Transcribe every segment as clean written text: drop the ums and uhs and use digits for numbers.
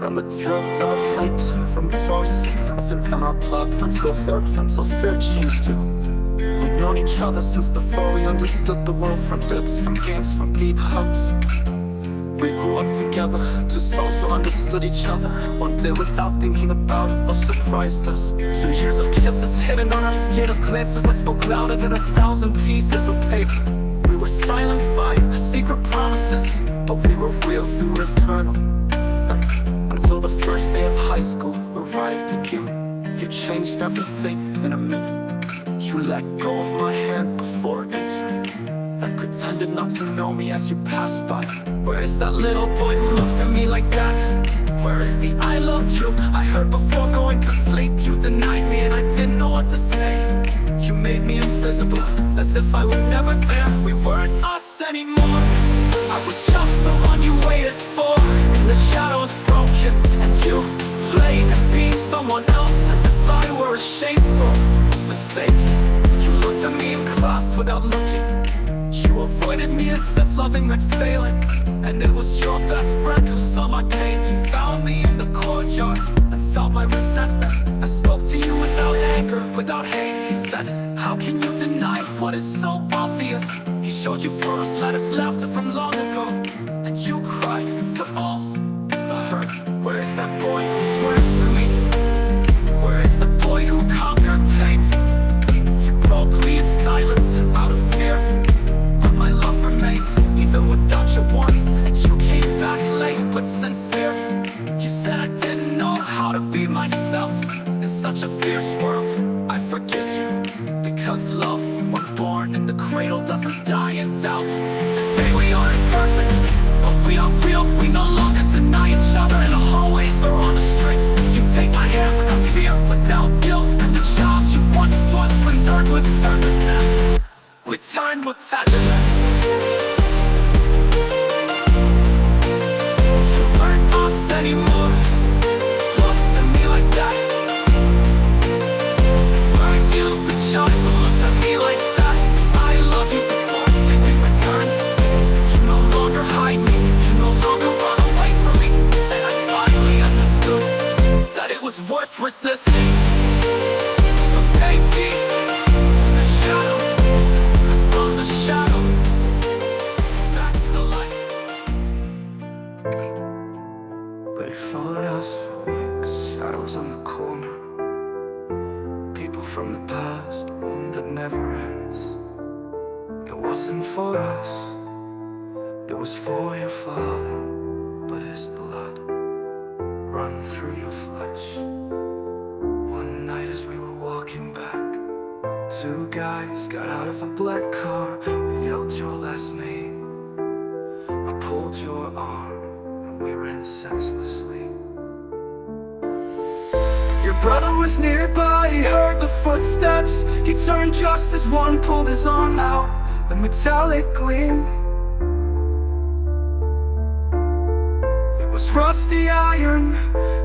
From the drugs of the plate, from choice secrets in our blood, until fear changed you. We've known each other since before we understood the world. From bibs, from games, from deep hugs. We grew up together, two souls who understood each other. One day without thinking about it, love surprised us. 2 years of kisses hidden on our skin, of glances that spoke louder than 1,000 pieces of paper. We were silent fire, secret promises, but we were real, we were eternal. Until the first day of high school arrived again. You changed everything in a minute. You let go of my hand before entering, and pretended not to know me as you passed by. Where is that little boy who looked at me like that? Where is the I love you I heard before going to sleep? You denied me and I didn't know what to say. You made me invisible, as if I were never there. We weren't us anymore. I was just the one you waited for. In the shadows broken, and you played at being someone else, as if I were a shameful mistake. You looked at me in class without looking. You avoided me as if loving meant failing. And it was your best friend who saw my pain. He found me in the courtyard and felt my resentment. I spoke to you without anger, without hate. He said, how can you deny what is so obvious? He showed you first letters, laughter from long ago, and you cried for all the hurt. Where is that boy who swears to me? Where is the boy who conquered pain? You broke me in silence, out of fear, but my love remained, even without your warmth. And you came back late, but sincere. You said I didn't know how to be myself in such a fierce world. I forgive you, because love, when born in the cradle, doesn't die in doubt. Today we aren't perfect, but we are real. We no longer deny each other in the hallways or on the streets. You take my hand without fear, without guilt, and the child you once was preserved with tenderness. We turned with tenderness. You weren't us anymore. Looked at me like that. Weren't you the child who looked at me like that? I love you before sleeping returned. You no longer hide me, you no longer run away from me. And I finally understood that it was worth resisting. From babies to the shadow, and from the shadow back to the light. They followed us for weeks, shadows on the corner. People from the past, the wound that never ends. It wasn't for us, it was for your father, but his blood run through your flesh. One night as we were walking back, two guys got out of a black car. We yelled your last name. I pulled your arm and we ran senselessly. Your brother was nearby, he heard the footsteps. He turned just as one pulled his arm out, a metallic gleam. It was rusty iron,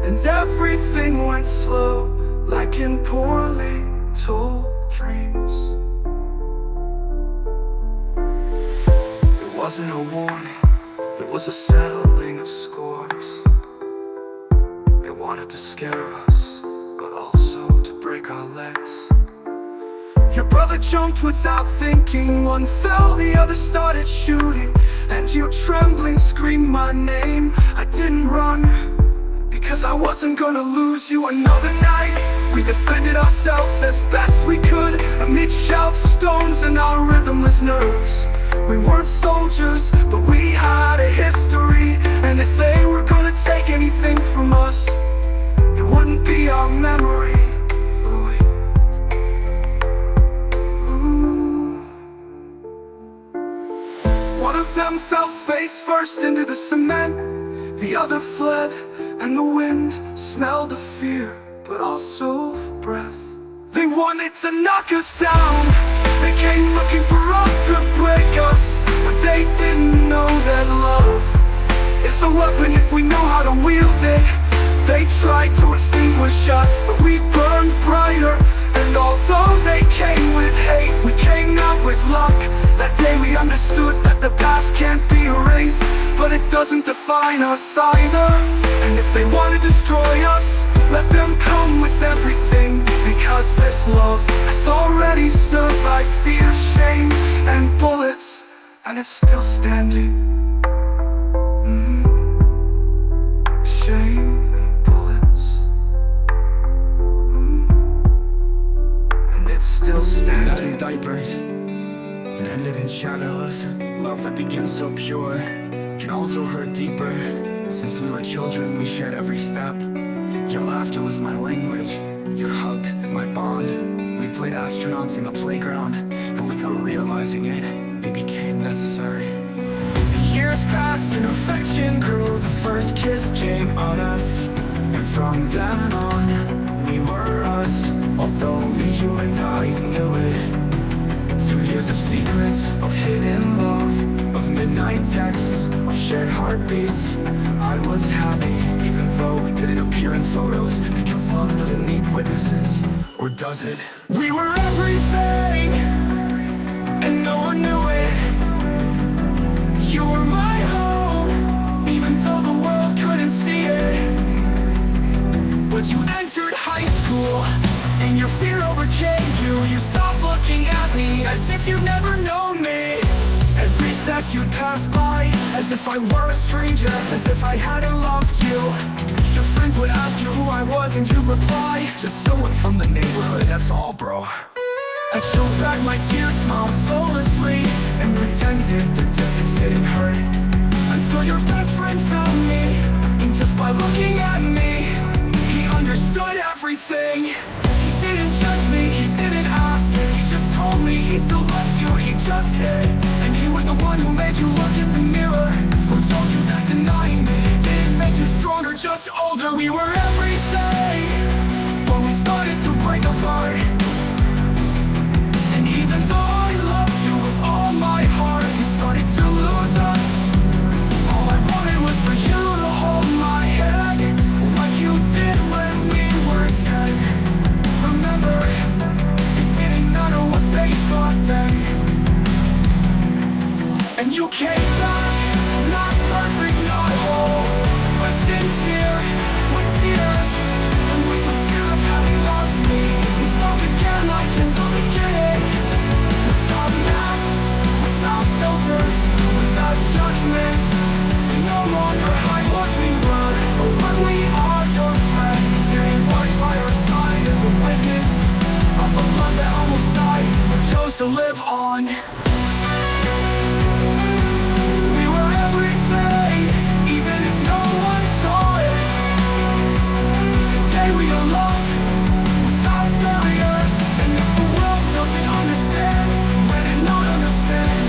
and everything went slow, like in poorly told dreams. It wasn't a warning, it was a settling of scores. They wanted to scare us, but also to break our legs. Your brother jumped without thinking. One fell, the other started shooting, and you trembling screamed my name. I didn't run, because I wasn't gonna lose you another night. We defended ourselves as best we could, amid shouts, stones, and our rhythmless nerves. We weren't soldiers, but we had a history, and if they were gonna take anything from us, it wouldn't be our memory. One of them fell face first into the cement. The other fled, and the wind smelled of fear, but also of breath. They wanted to knock us down. They came looking for us to break us, but they didn't know that love is a weapon if we know how to wield it. They tried to extinguish us, but we burned brighter. And although they came with hate, we came out with luck. That day we understood that the past can't be erased, but it doesn't define us either. And if they want to destroy us, let them come with everything. Because this love has already survived fear, shame, and bullets, and it's still standing. Shame and bullets, and it's still standing. In diapers and ended in shadows. Love that begins so pure can also hurt deeper. Since we were children, we shared every step. Your laughter was my language, your hug, my bond. We played astronauts in the playground, and without realizing it, we became necessary. Years passed and affection grew. The first kiss came on us, and from then on, we were us. Although only you and I knew it. 2 years of secrets, of hidden love, of midnight texts, of shared heartbeats. I was happy, even though we didn't appear in photos. Because love doesn't need witnesses, or does it? We were everything, and no one knew it. You were my home, even though the world couldn't see it. But you entered high school, and your fear overcame you. You stopped looking at me as if you'd never known me. At recess you'd pass by, as if I were a stranger, as if I hadn't loved you. Your friends would ask you who I was, and you'd reply, just someone from the neighborhood, that's all, bro. I choked back my tears, smiled soullessly, and pretended the distance didn't hurt. Until your best friend found me, and just by looking at me, he understood everything. He didn't judge me, he didn't ask, he just told me he still loves you, he just hid. And he was the one who made you look in the mirror, who told you that denying me didn't make you stronger, just older. We were everything, but we started to break apart. And even though I loved you with all my heart, you started to lose us. All I wanted was for you to hold my head, like you did when we were 10. Remember, it didn't matter what they thought then. And you came back, not perfect, not whole, but sincere, with tears, and with the fear of having lost me. We spoke again like in the beginning, without masks, without filters, without judgment. We no longer hide what we were, or when we are your friends. Didn't watch by our side as a witness of a love that almost died, but chose to live on. We were everything, even if no one saw it. Today we are love, without barriers. And if the world doesn't understand, let it not understand.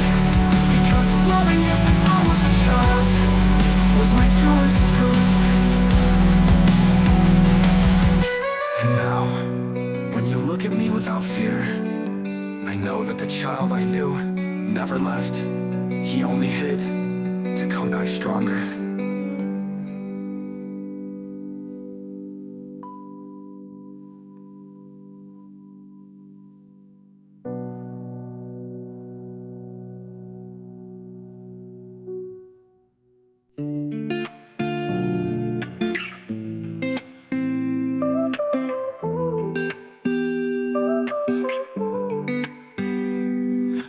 Because loving you since I was a child was my truest truth. And now, when you look at me without fear, I know that the child I knew never left. He only hid to come back stronger.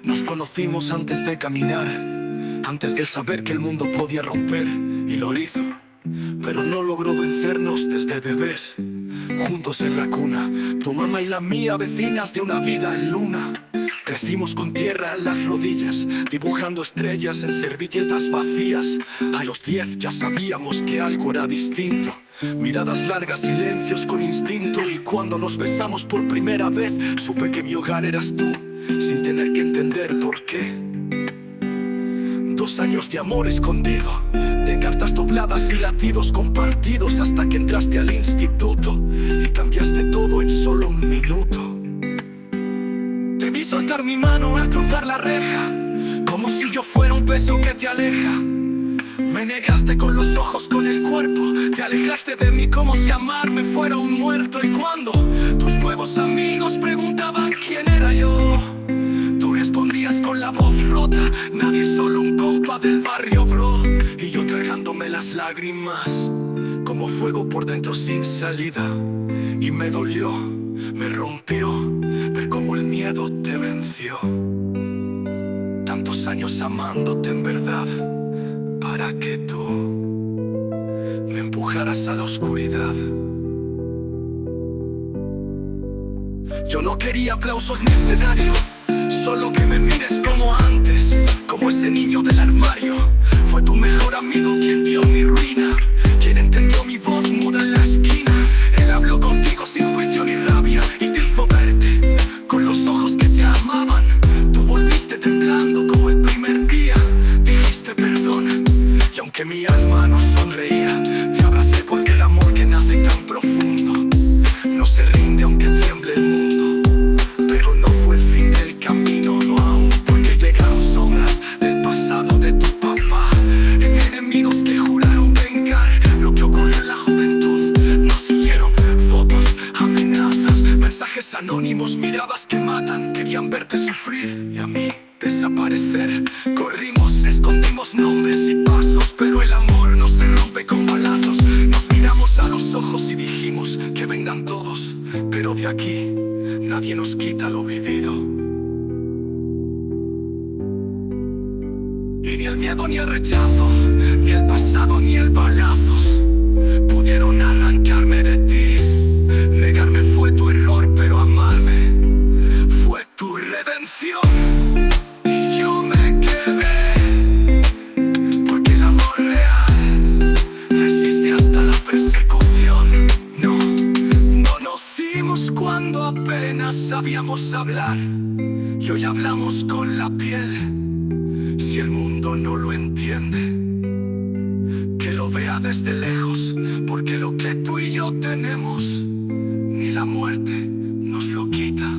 Nos conocimos antes de caminar, antes de saber que el mundo podía romper, y lo hizo, pero no logró vencernos desde bebés. Juntos en la cuna, tu mamá y la mía, vecinas de una vida en luna. Crecimos con tierra en las rodillas, dibujando estrellas en servilletas vacías. A los 10 ya sabíamos que algo era distinto. Miradas largas, silencios con instinto. Y cuando nos besamos por primera vez, supe que mi hogar eras tú, sin tener que entender por qué. 2 años de amor escondido, de cartas dobladas y latidos compartidos, hasta que entraste al instituto y cambiaste todo en solo 1 minuto. Te vi soltar mi mano al cruzar la reja, como si yo fuera un peso que te aleja. Me negaste con los ojos, con el cuerpo, te alejaste de mí como si amarme fuera un muerto. Y cuando tus nuevos amigos preguntaban quién era yo, tú respondías con la voz rota. Nadie, solo un compa del barrio, bro. Y yo tragándome las lágrimas como fuego por dentro sin salida. Y me dolió, me rompió ver cómo el miedo te venció. Tantos años amándote en verdad, para que tú me empujaras a la oscuridad. Yo no quería aplausos ni escenario, solo que me mires como antes, como ese niño del armario. Fue tu mejor amigo quien vio mi ruina, quien entendió mi voz muda en la esquina. Él habló contigo sin juicio ni rabia y te hizo verte con los ojos que te amaban. Tú volviste temblando como el primer día, dijiste perdón, y aunque mi alma no sonreía, te abracé porque el amor que nace tan profundo no se rinde aunque tiemble el mundo. Pero no fue el fin del camino, no aún, porque llegaron sombras del pasado de tu papá, en enemigos que juraron vengar lo que ocurrió en la juventud. Nos siguieron fotos, amenazas, mensajes anónimos, miradas que matan. Querían verte sufrir y a mí desaparecer. Corrimos, escondimos nombres y pasos, pero el amor no se rompe con balazos. Nos miramos a los ojos y dijimos que vengan todos, pero de aquí nadie nos quita lo vivido. Y ni el miedo ni el rechazo, ni el pasado ni el balazos pudieron arrancarme de ti. Negarme fue tu error, pero amarme fue tu redención. Y yo me quedé, porque el amor real resiste hasta la persecución. No nacimos cuando apenas sabíamos hablar, y hoy hablamos con la piel. Si el mundo no lo entiende, que lo vea desde lejos, porque lo que tú y yo tenemos, ni la muerte nos lo quita.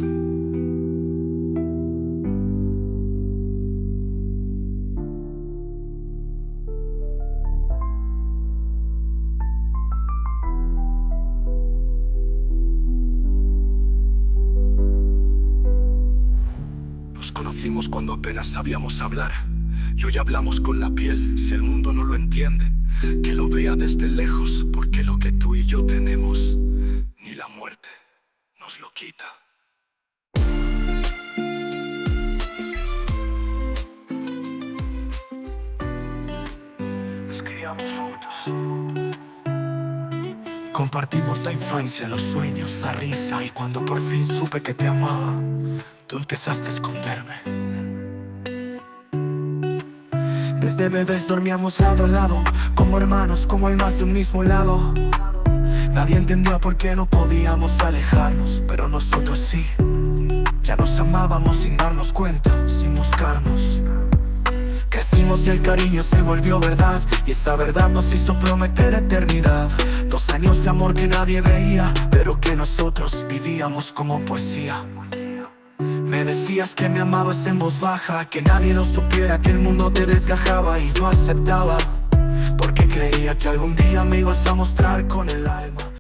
Nos conocimos cuando apenas sabíamos hablar, y hoy hablamos con la piel. Si el mundo no lo entiende, que lo vea desde lejos, porque lo que tú y yo tenemos, ni la muerte nos lo quita. Escribíamos juntos. Compartimos la infancia, los sueños, la risa, y cuando por fin supe que te amaba, tú empezaste a esconderme. Desde bebés dormíamos lado a lado, como hermanos, como almas de un mismo lado. Nadie entendía por qué no podíamos alejarnos, pero nosotros sí. Ya nos amábamos sin darnos cuenta, sin buscarnos. Crecimos y el cariño se volvió verdad, y esa verdad nos hizo prometer eternidad. 2 años de amor que nadie veía, pero que nosotros vivíamos como poesía. Me decías que me amabas en voz baja, que nadie lo supiera, que el mundo te desgajaba, y yo aceptaba, porque creía que algún día me ibas a mostrar con el alma.